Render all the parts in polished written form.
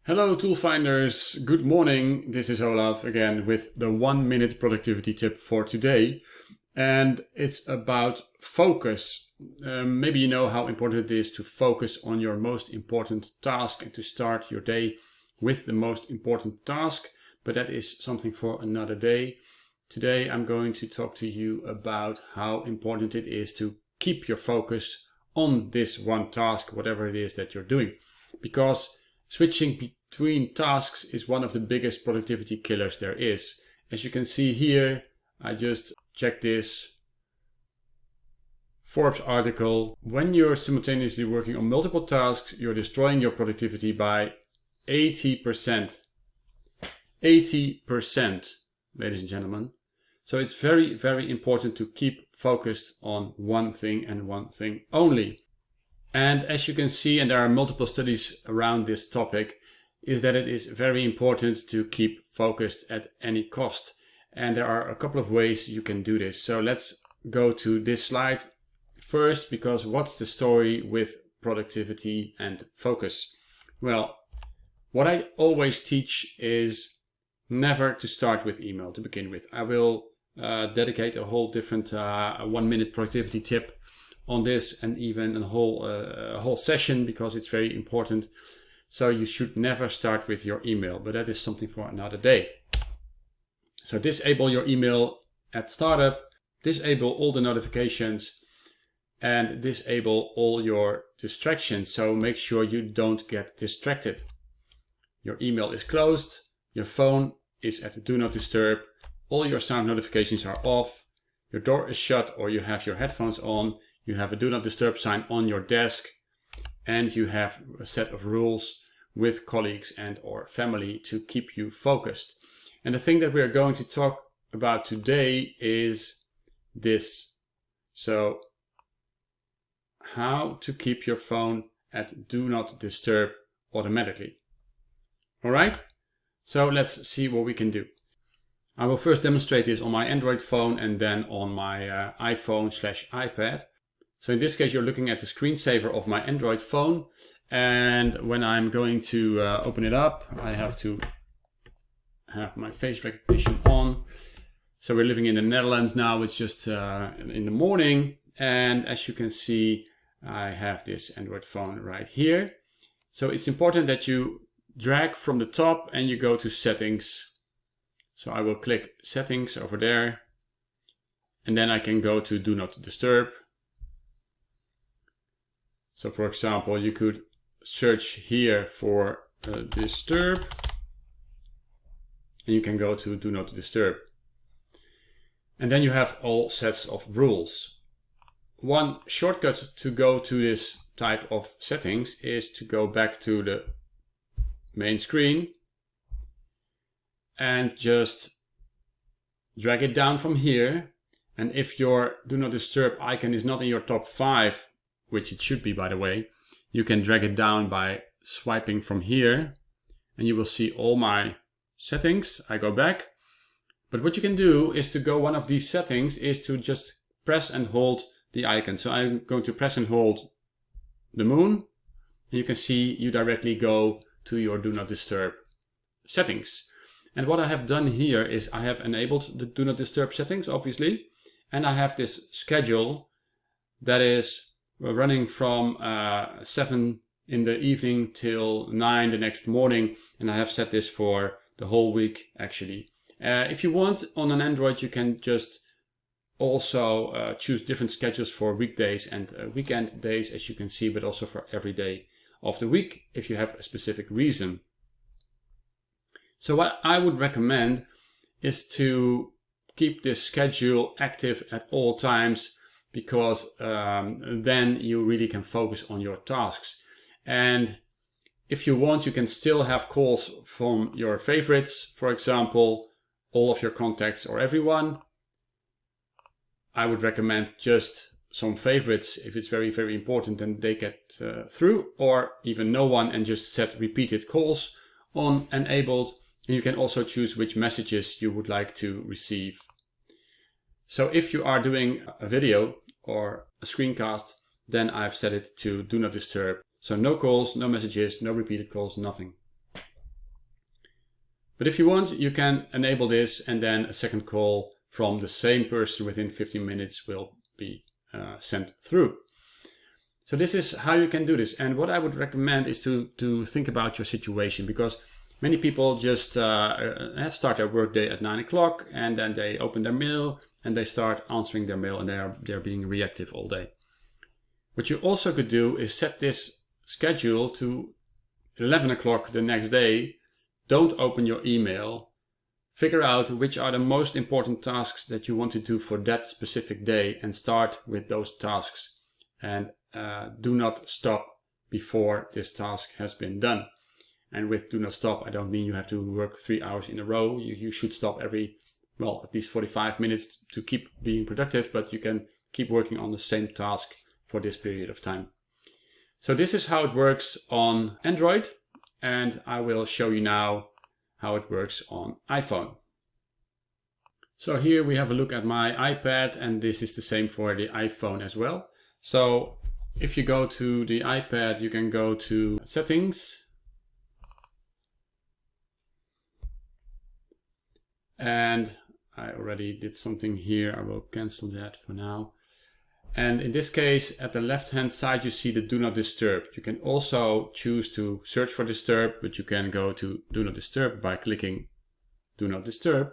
Hello tool finders, good morning. This is Olaf again with the 1-minute productivity tip for today. And it's about focus. Maybe you know how important it is to focus on your most important task and to start your day with the most important task. But that is something for another day. Today I'm going to talk to you about how important it is to keep your focus on this one task, whatever it is that you're doing. Because switching between tasks is one of the biggest productivity killers there is. As you can see here, I just checked this Forbes article. When you're simultaneously working on multiple tasks, you're destroying your productivity by 80%. 80%, ladies and gentlemen. So it's very, very important to keep focused on one thing and one thing only. And as you can see, and there are multiple studies around this topic, is that it is very important to keep focused at any cost. And there are a couple of ways you can do this. So let's go to this slide first, because what's the story with productivity and focus? Well, what I always teach is never to start with email to begin with. I will dedicate a whole different 1-minute productivity tip on this, and even a whole session, because it's very important. So you should never start with your email, but that is something for another day. So disable your email at startup, disable all the notifications, and disable all your distractions. So make sure you don't get distracted. Your email is closed, your phone is at do not disturb, all your sound notifications are off, your door is shut or you have your headphones on, you have a do not disturb sign on your desk, and you have a set of rules with colleagues and or family to keep you focused. And the thing that we are going to talk about today is this. So how to keep your phone at do not disturb automatically. All right, so let's see what we can do. I will first demonstrate this on my Android phone and then on my iPhone/iPad. So in this case, you're looking at the screensaver of my Android phone. And when I'm going to open it up, I have to have my face recognition on. So we're living in the Netherlands now. It's just in the morning. And as you can see, I have this Android phone right here. So it's important that you drag from the top and you go to settings. So I will click settings over there. And then I can go to do not disturb. So for example, you could search here for disturb, and you can go to do not disturb. And then you have all sets of rules. One shortcut to go to this type of settings is to go back to the main screen and just drag it down from here. And if your do not disturb icon is not in your top 5, which it should be, by the way, you can drag it down by swiping from here and you will see all my settings. I go back, but what you can do is to go one of these settings is to just press and hold the icon. So I'm going to press and hold the moon, and you can see you directly go to your do not disturb settings. And what I have done here is I have enabled the do not disturb settings, obviously, and I have this schedule that is running from 7 in the evening till 9 the next morning, and I have set this for the whole week actually. If you want, on an Android you can just also choose different schedules for weekdays and weekend days, as you can see, but also for every day of the week if you have a specific reason. So what I would recommend is to keep this schedule active at all times, because then you really can focus on your tasks. And if you want, you can still have calls from your favorites, for example, all of your contacts or everyone. I would recommend just some favorites if it's very, very important and they get through, or even no one, and just set repeated calls on enabled. And you can also choose which messages you would like to receive. So if you are doing a video or a screencast, then I've set it to do not disturb. So no calls, no messages, no repeated calls, nothing. But if you want, you can enable this, and then a second call from the same person within 15 minutes will be sent through. So this is how you can do this. And what I would recommend is to think about your situation, because many people just start their workday at 9 o'clock, and then they open their mail and they start answering their mail, and they're being reactive all day. What you also could do is set this schedule to 11 o'clock the next day. Don't open your email. Figure out which are the most important tasks that you want to do for that specific day and start with those tasks. And do not stop before this task has been done. And with do not stop, I don't mean you have to work 3 hours in a row. You should stop every, well, at least 45 minutes to keep being productive, but you can keep working on the same task for this period of time. So this is how it works on Android, and I will show you now how it works on iPhone. So here we have a look at my iPad, and this is the same for the iPhone as well. So if you go to the iPad, you can go to Settings, and I already did something here. I will cancel that for now. And in this case, at the left hand side, you see the Do Not Disturb. You can also choose to search for disturb, but you can go to Do Not Disturb by clicking Do Not Disturb.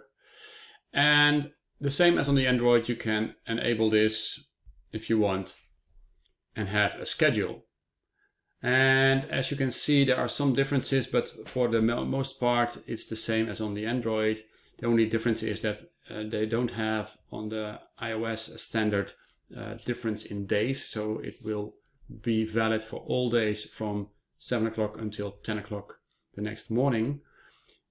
And the same as on the Android, you can enable this if you want and have a schedule. And as you can see, there are some differences, but for the most part, it's the same as on the Android. The only difference is that they don't have on the iOS a standard difference in days, so it will be valid for all days from 7 o'clock until 10 o'clock the next morning.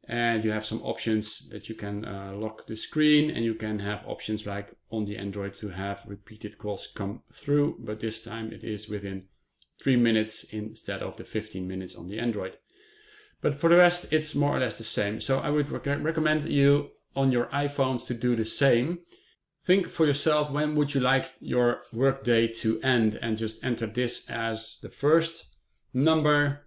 And you have some options that you can lock the screen, and you can have options like on the Android to have repeated calls come through, but this time it is within 3 minutes instead of the 15 minutes on the Android. But for the rest, it's more or less the same. So I would recommend you on your iPhones to do the same. Think for yourself, when would you like your workday to end, and just enter this as the first number.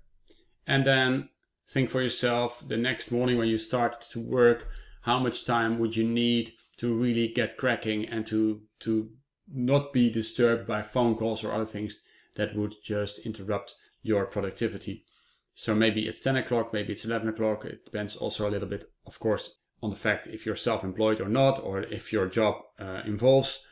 And then think for yourself the next morning when you start to work, how much time would you need to really get cracking and to not be disturbed by phone calls or other things that would just interrupt your productivity. So maybe it's 10 o'clock, maybe it's 11 o'clock. It depends also a little bit, of course, on the fact if you're self-employed or not, or if your job involves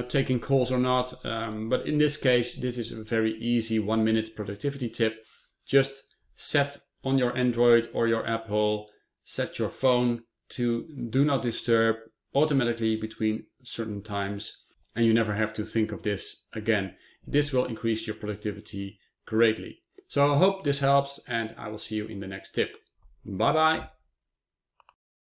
taking calls or not. But in this case, this is a very easy 1-minute productivity tip. Just set on your Android or your Apple, set your phone to Do Not Disturb automatically between certain times, and you never have to think of this again. This will increase your productivity greatly. So I hope this helps, and I will see you in the next tip. Bye bye.